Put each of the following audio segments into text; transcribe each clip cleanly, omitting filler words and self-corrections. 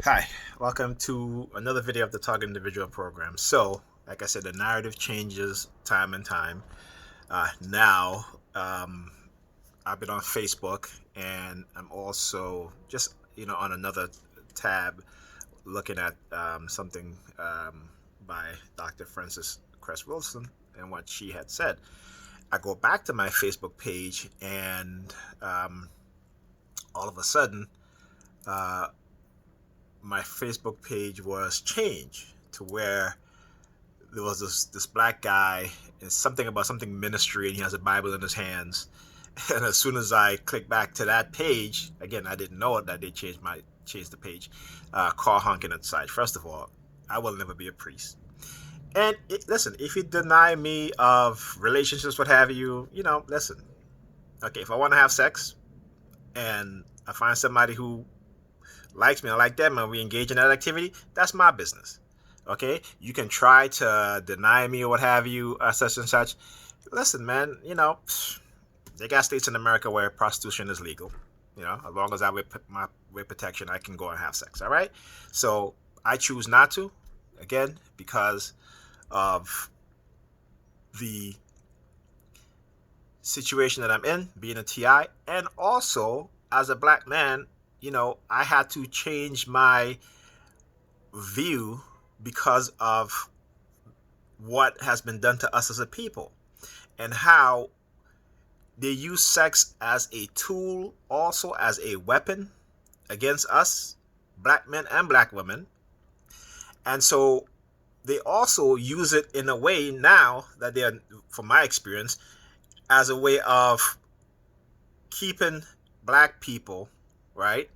Hi, welcome to another video of the Target Individual Program. So, like I said, the narrative changes time and time. Now, I've been on Facebook, and I'm also just on another tab looking at something by Dr. Frances Cress Wilson and what she had said. I go back to my Facebook page, and all of a sudden, uh, my Facebook page was changed to where there was this black guy and something about something ministry, and he has a Bible in his hands. And as soon as I click back to that page, again, I didn't know that they changed the page. Car honking at the side. First of all, I will never be a priest. And listen, if you deny me of relationships, what have you, listen. Okay, if I want to have sex and I find somebody who likes me, I like them, and we engage in that activity, that's my business. Okay, you can try to deny me or what have you, such and such. Listen, man, they got states in America where prostitution is legal. As long as I with protection, I can go and have sex. All right. So I choose not to, again, because of the situation that I'm in, being a TI, and also as a black man, I had to change my view because of what has been done to us as a people and how they use sex as a tool, also as a weapon against us, black men and black women. And so they also use it in a way now that they're, from my experience, as a way of keeping black people, right?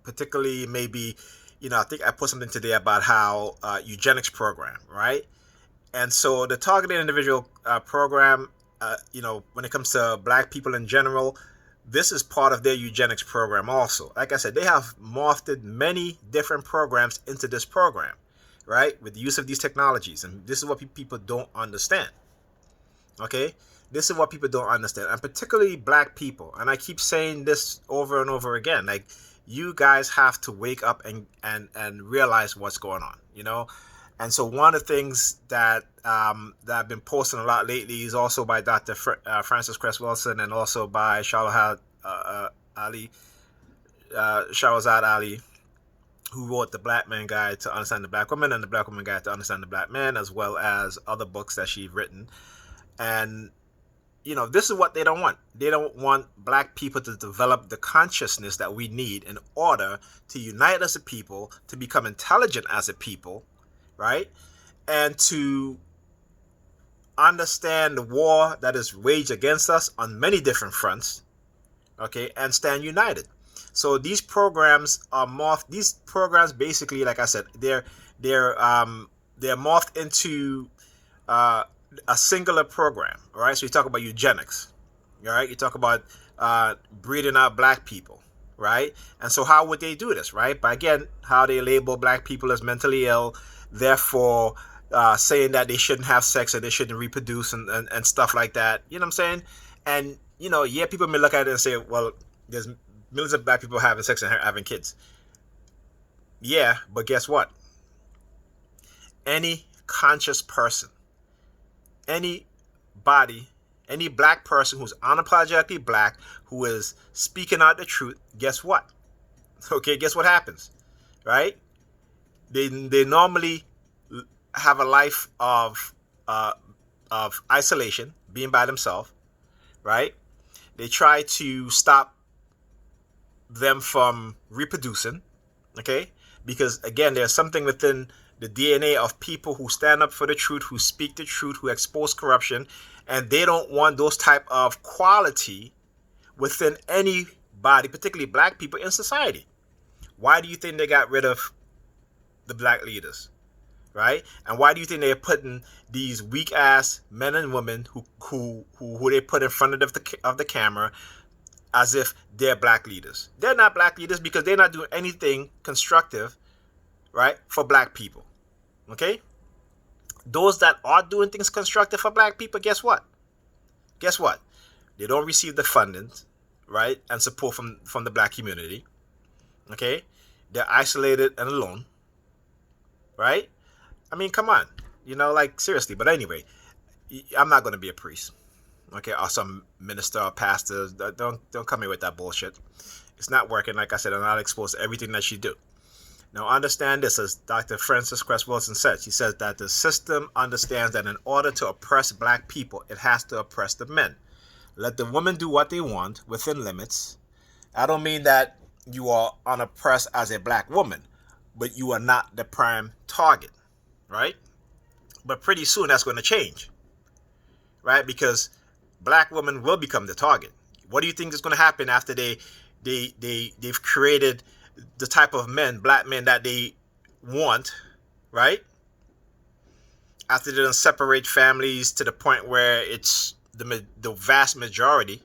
Particularly maybe, I think I put something today about how eugenics program, right? And so the targeted individual program, when it comes to black people in general, this is part of their eugenics program also. Like I said, they have morphed many different programs into this program, right? With the use of these technologies. And this is what people don't understand. Okay? This is what people don't understand. And particularly black people. And I keep saying this over and over again. Like, you guys have to wake up and realize what's going on. And so one of the things that I've been posting a lot lately is also by Dr. Frances Cress Wilson, and also by Shahrazad Ali, who wrote The Black Man Guide to Understand the Black Woman and The Black Woman Guide to Understand the Black Man, as well as other books that she's written. And this is what they don't want. They don't want black people to develop the consciousness that we need in order to unite as a people, to become intelligent as a people, right? And to understand the war that is waged against us on many different fronts, okay, and stand united. So these programs are morphed. These programs basically, like I said, they're morphed into a singular program. All right, so you talk about eugenics. All right, you talk about breeding out black people, right? And so how would they do this, right? By, again, how they label black people as mentally ill, therefore saying that they shouldn't have sex or they shouldn't reproduce and stuff like that. You know what I'm saying? And yeah, people may look at it and say, well, there's millions of black people having sex and having kids. Yeah, but guess what? Any conscious person, any body, any black person who's unapologetically black, who is speaking out the truth, guess what? Okay, guess what happens, right? They normally have a life of isolation, being by themselves, right? They try to stop them from reproducing, okay? Because again, there's something within the DNA of people who stand up for the truth, who speak the truth, who expose corruption, and they don't want those type of quality within any body, particularly black people in society. Why do you think they got rid of the black leaders, right? And why do you think they're putting these weak ass men and women who they put in front of the camera as if they're black leaders? They're not black leaders because they're not doing anything constructive, right, for black people. Okay? Those that are doing things constructive for black people, guess what? Guess what? They don't receive the funding, right, and support from the black community. Okay? They're isolated and alone, right? I mean, come on, like seriously. But anyway, I'm not going to be a priest, okay, or some minister or pastor. Don't come here with that bullshit. It's not working. Like I said, I'm not exposed to everything that she do. Now understand this, as Dr. Frances Cress Wilson said. She says that the system understands that in order to oppress black people, it has to oppress the men. Let the women do what they want within limits. I don't mean that you are unoppressed as a black woman, but you are not the prime target, right? But pretty soon that's going to change, right? Because black women will become the target. What do you think is going to happen after they've created the type of men, black men, that they want, right? After they don't separate families to the point where it's the vast majority,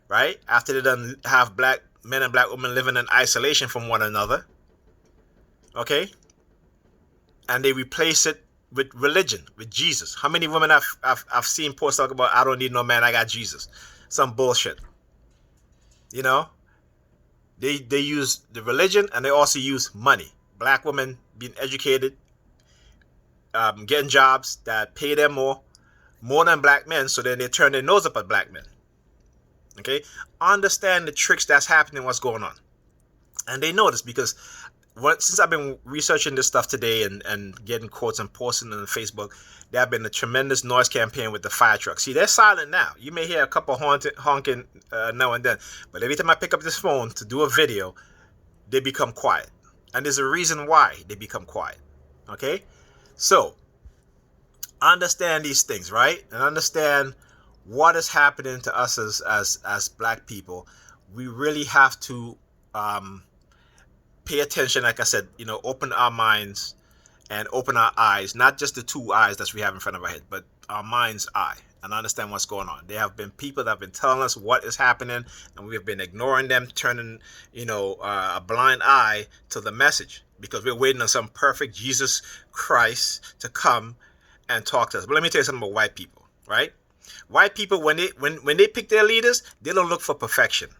right? After they don't have black men and black women living in isolation from one another, okay? And they replace it with religion, with Jesus. How many women I've seen posts talk about, I don't need no man, I got Jesus? Some bullshit. You know? They use the religion, and they also use money. Black women being educated, getting jobs that pay them more than black men, so then they turn their nose up at black men. Okay? Understand the tricks that's happening, what's going on. And they know this because since I've been researching this stuff today and getting quotes and posting on Facebook, there have been a tremendous noise campaign with the fire truck. See, they're silent now. You may hear a couple honking now and then, but every time I pick up this phone to do a video, they become quiet. And there's a reason why they become quiet. Okay? So, understand these things, right? And understand what is happening to us as black people. We really have to pay attention, like I said, open our minds and open our eyes, not just the two eyes that we have in front of our head, but our mind's eye, and understand what's going on. There have been people that have been telling us what is happening, and we have been ignoring them, turning, a blind eye to the message because we're waiting on some perfect Jesus Christ to come and talk to us. But let me tell you something about white people, right? White people, when they pick their leaders, they don't look for perfection.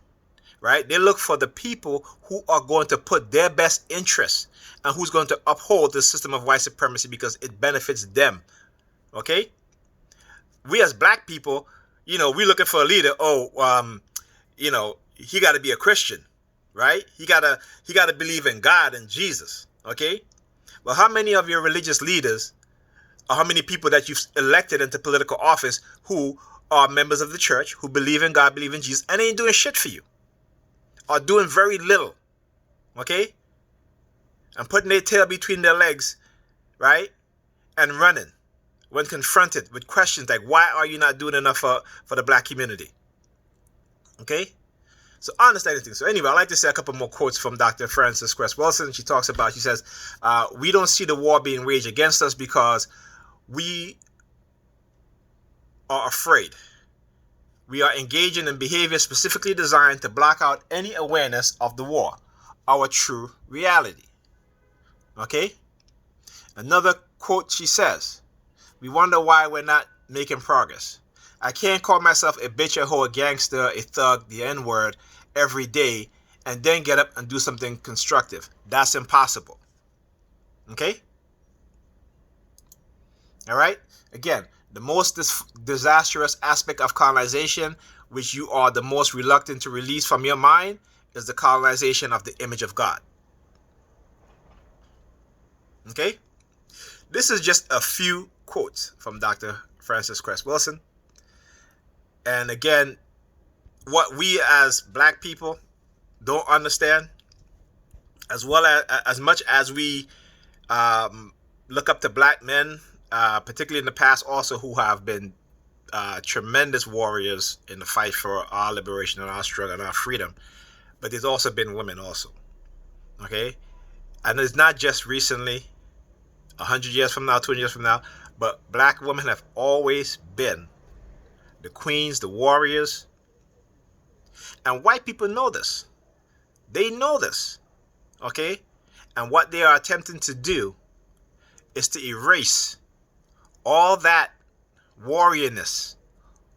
Right? They look for the people who are going to put their best interests and who's going to uphold the system of white supremacy because it benefits them. Okay? We as black people, we're looking for a leader. He got to be a Christian, right? He got to believe in God and Jesus. Okay? Well, how many of your religious leaders, or how many people that you've elected into political office who are members of the church, who believe in God, believe in Jesus, and ain't doing shit for you? Are doing very little, okay? And putting their tail between their legs, right? And running when confronted with questions like, why are you not doing enough for the black community? Okay? So understand things. So anyway, I'd like to say a couple more quotes from Dr. Frances Cress Wilson. She says, we don't see the war being waged against us because we are afraid. We are engaging in behavior specifically designed to block out any awareness of the war, our true reality. Okay? Another quote, she says, we wonder why we're not making progress. I can't call myself a bitch, a hoe, a gangster, a thug, the N-word every day and then get up and do something constructive. That's impossible. Okay? All right? Again, the most disastrous aspect of colonization, which you are the most reluctant to release from your mind, is the colonization of the image of God. Okay? This is just a few quotes from Dr. Frances Cress Wilson. And again, what we as black people don't understand, as much as we look up to black men, particularly in the past also, who have been tremendous warriors in the fight for our liberation and our struggle and our freedom, but there's also been women also. Okay? And it's not just recently, 100 years from now, 20 years from now, but black women have always been the queens, the warriors. And white people know this. They know this. Okay? And what they are attempting to do is to erase all that warriorness,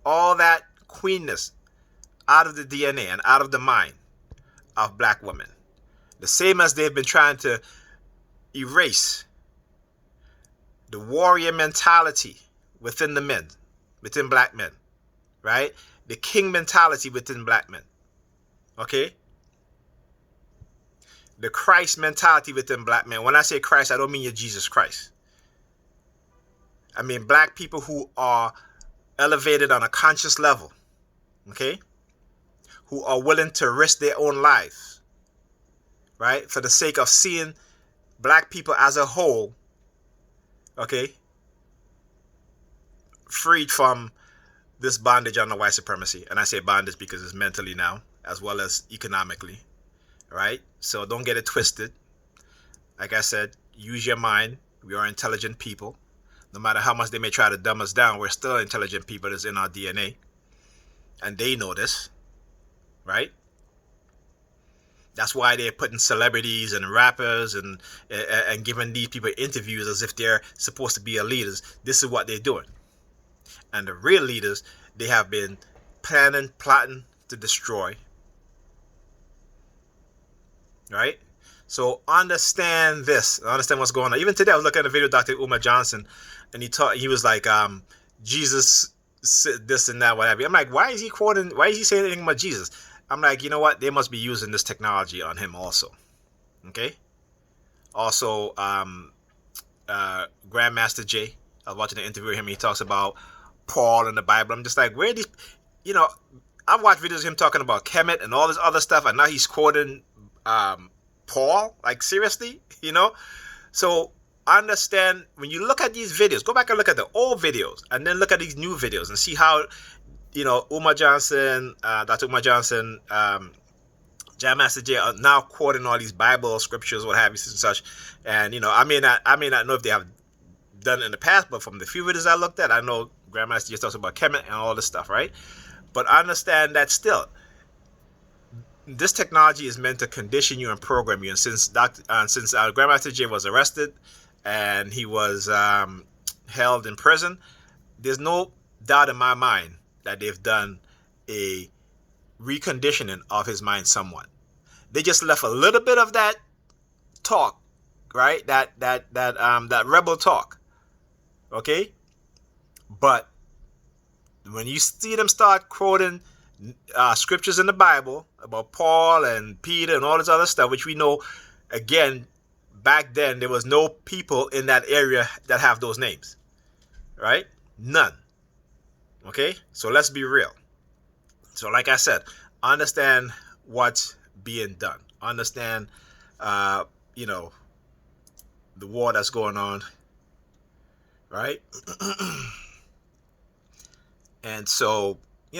all that queenness out of the DNA and out of the mind of black women. The same as they've been trying to erase the warrior mentality within the men, within black men, right? The king mentality within black men, okay? The Christ mentality within black men. When I say Christ, I don't mean your Jesus Christ. I mean black people who are elevated on a conscious level, okay? Who are willing to risk their own lives, right? For the sake of seeing black people as a whole, okay, freed from this bondage under white supremacy. And I say bondage because it's mentally now, as well as economically, right? So don't get it twisted. Like I said, use your mind. We are intelligent people. No matter how much they may try to dumb us down, we're still intelligent people. It's in our DNA. And they know this, right? That's why they're putting celebrities and rappers and giving these people interviews as if they're supposed to be leaders. This is what they're doing. And the real leaders, they have been planning, plotting to destroy. Right? So understand this. Understand what's going on. Even today, I was looking at a video of Dr. Umar Johnson, and he was like, Jesus said this and that, whatever. I'm like, why is he saying anything about Jesus? I'm like, you know what? They must be using this technology on him also. Okay? Also, Grandmaster Jay, I was watching an interview with him. He talks about Paul in the Bible. I'm just like, where these, I've watched videos of him talking about Kemet and all this other stuff, and now he's quoting Paul. Like, seriously, So understand, when you look at these videos, go back and look at the old videos, and then look at these new videos and see how, Umar Johnson, Dr. Umar Johnson, Jam Master Jay are now quoting all these Bible scriptures, what have you, such and such. And I may not know if they have done it in the past, but from the few videos I looked at, I know Grandmaster just talks about Kemet and all this stuff, right? But I understand that still, this technology is meant to condition you and program you. And since Grandmaster Jay was arrested and he was held in prison, there's no doubt in my mind that they've done a reconditioning of his mind somewhat. They just left a little bit of that talk, right? That rebel talk, okay? But when you see them start quoting scriptures in the Bible about Paul and Peter and all this other stuff, which we know, again, back then there was no people in that area that have those names, right? None. Okay, so let's be real. So like I said, understand what's being done. Understand, the war that's going on, right? And so, we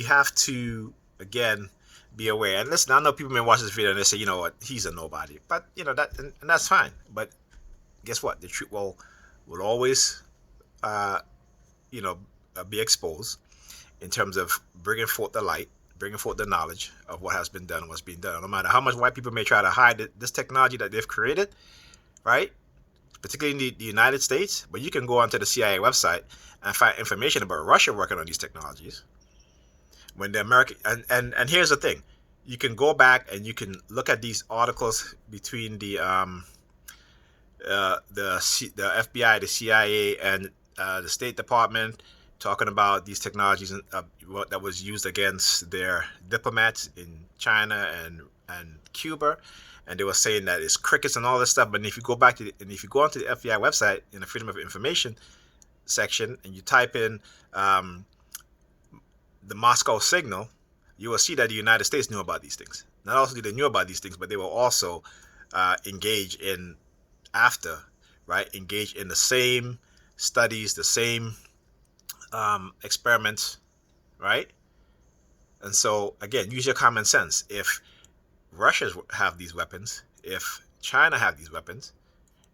have to, again, be aware. And listen, I know people may watch this video and they say, you know what, he's a nobody. But, that, and that's fine. But guess what? The truth will always, be exposed in terms of bringing forth the light, bringing forth the knowledge of what has been done and what's being done. No matter how much white people may try to hide this technology that they've created, right? Particularly in the United States, but you can go onto the CIA website and find information about Russia working on these technologies. When the American and here's the thing, you can go back and you can look at these articles between the FBI, the CIA, and the State Department, talking about these technologies that was used against their diplomats in China and Cuba. And they were saying that it's crickets and all this stuff. But if you go if you go onto the FBI website in the Freedom of Information section and you type in the Moscow signal, you will see that the United States knew about these things. Not only did they knew about these things, but they were also engaged in the same studies, the same experiments, right? And so again, use your common sense. If Russia have these weapons, if China have these weapons,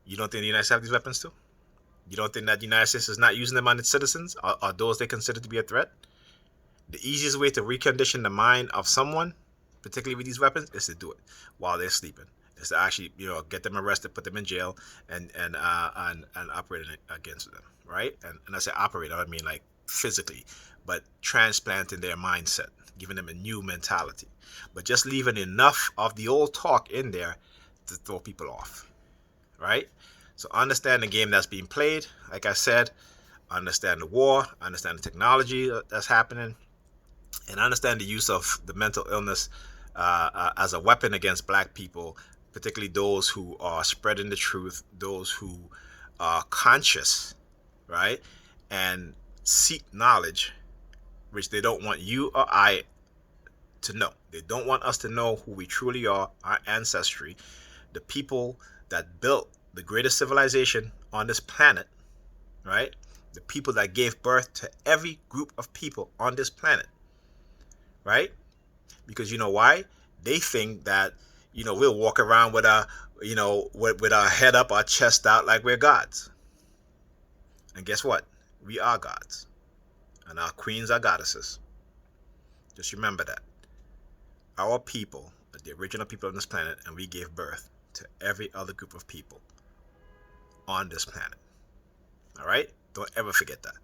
you don't think the United States have these weapons too? You don't think that the United States is not using them on its citizens, or those they consider to be a threat? The easiest way to recondition the mind of someone, particularly with these weapons, is to do it while they're sleeping. Is to actually, get them arrested, put them in jail, and operate against them, right? And I say operate, I don't mean like physically, but transplanting their mindset, giving them a new mentality, but just leaving enough of the old talk in there to throw people off, right? So understand the game that's being played. Like I said, understand the war, understand the technology that's happening, and understand the use of the mental illness as a weapon against black people, particularly those who are spreading the truth, those who are conscious, right, and seek knowledge, which they don't want you or I to know. They don't want us to know who we truly are, our ancestry, the people that built the greatest civilization on this planet, right? The people that gave birth to every group of people on this planet, right? Because you know why? They think that, we'll walk around with our, with our head up, our chest out, like we're gods. And guess what? We are gods. And our queens are goddesses. Just remember that. Our people are the original people on this planet, and we gave birth to every other group of people on this planet. All right? Don't ever forget that.